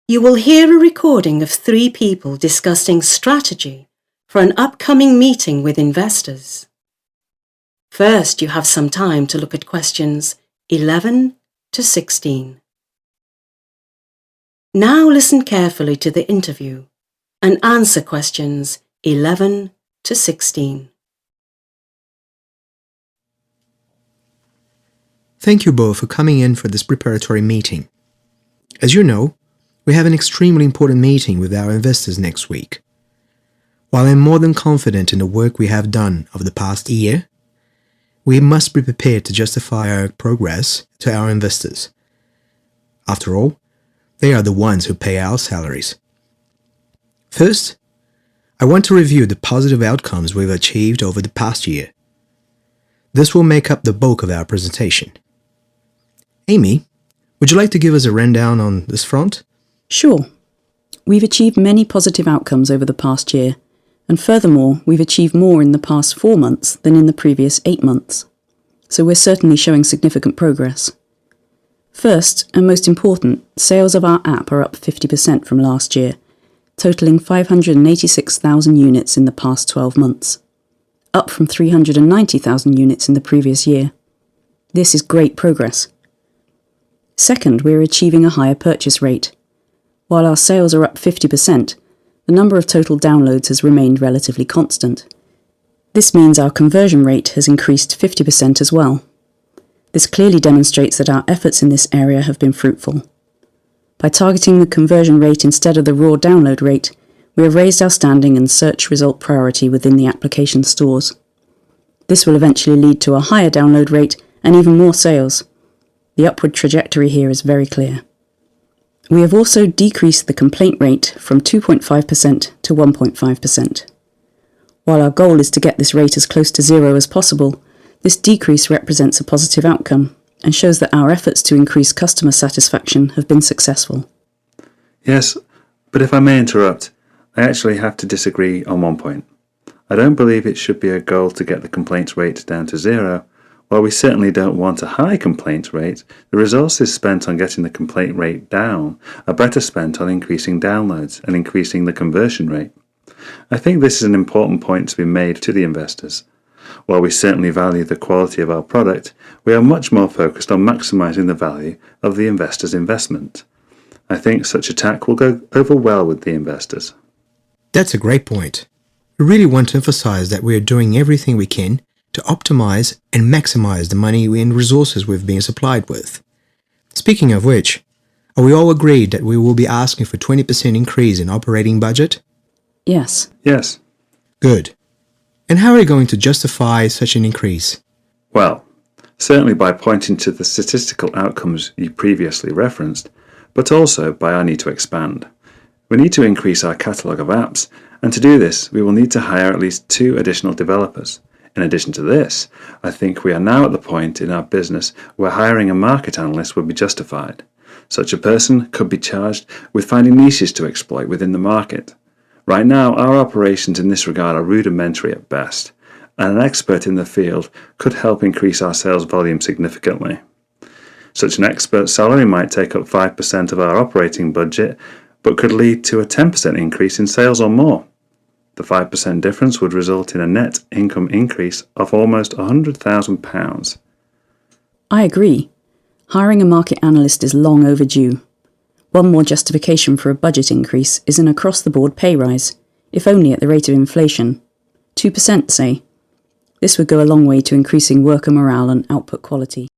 You will hear a recording of 3 people discussing strategy for an upcoming meeting with investors. First, you have some time to look at questions 11 to 16. Now listen carefully to the interview and answer questions 11 to 16. Thank you both for coming in for this preparatory meeting. As you know, we have an extremely important meeting with our investors next week. While I'm more than confident in the work we have done over the past year, we must be prepared to justify our progress to our investors. After all, they are the ones who pay our salaries. First, I want to review the positive outcomes we've achieved over the past year. This will make up the bulk of our presentation. Amy, would you like to give us a rundown on this front? Sure. We've achieved many positive outcomes over the past year, and furthermore, we've achieved more in the past 4 months than in the previous 8 months. So we're certainly showing significant progress. First, and most important, sales of our app are up 50% from last year, totaling 586,000 units in the past 12 months, up from 390,000 units in the previous year. This is great progress. Second, we're achieving a higher purchase rate. While our sales are up 50%, the number of total downloads has remained relatively constant. This means our conversion rate has increased 50% as well. This clearly demonstrates that our efforts in this area have been fruitful. By targeting the conversion rate instead of the raw download rate, we have raised our standing and search result priority within the application stores. This will eventually lead to a higher download rate and even more sales. The upward trajectory here is very clear. We have also decreased the complaint rate from 2.5% to 1.5%. While our goal is to get this rate as close to 0 as possible, this decrease represents a positive outcome and shows that our efforts to increase customer satisfaction have been successful. Yes, but if I may interrupt, I actually have to disagree on one point. I don't believe it should be a goal to get the complaints rate down to 0. While we certainly don't want a high complaint rate, the resources spent on getting the complaint rate down are better spent on increasing downloads and increasing the conversion rate. I think this is an important point to be made to the investors. While we certainly value the quality of our product, we are much more focused on maximising the value of the investor's investment. I think such a tack will go over well with the investors. That's a great point. We really want to emphasize that we are doing everything we can to optimize and maximize the money and resources we've been supplied with. Speaking of which, are we all agreed that we will be asking for 20% increase in operating budget? Yes. Yes. Good. And how are you going to justify such an increase? Well, certainly by pointing to the statistical outcomes you previously referenced, but also by our need to expand. We need to increase our catalogue of apps, and to do this, we will need to hire at least 2 additional developers. In addition to this, I think we are now at the point in our business where hiring a market analyst would be justified. Such a person could be charged with finding niches to exploit within the market. Right now, our operations in this regard are rudimentary at best, and an expert in the field could help increase our sales volume significantly. Such an expert's salary might take up 5% of our operating budget, but could lead to a 10% increase in sales or more. The 5% difference would result in a net income increase of almost £100,000. I agree. Hiring a market analyst is long overdue. One more justification for a budget increase is an across-the-board pay rise, if only at the rate of inflation. 2%, say. This would go a long way to increasing worker morale and output quality.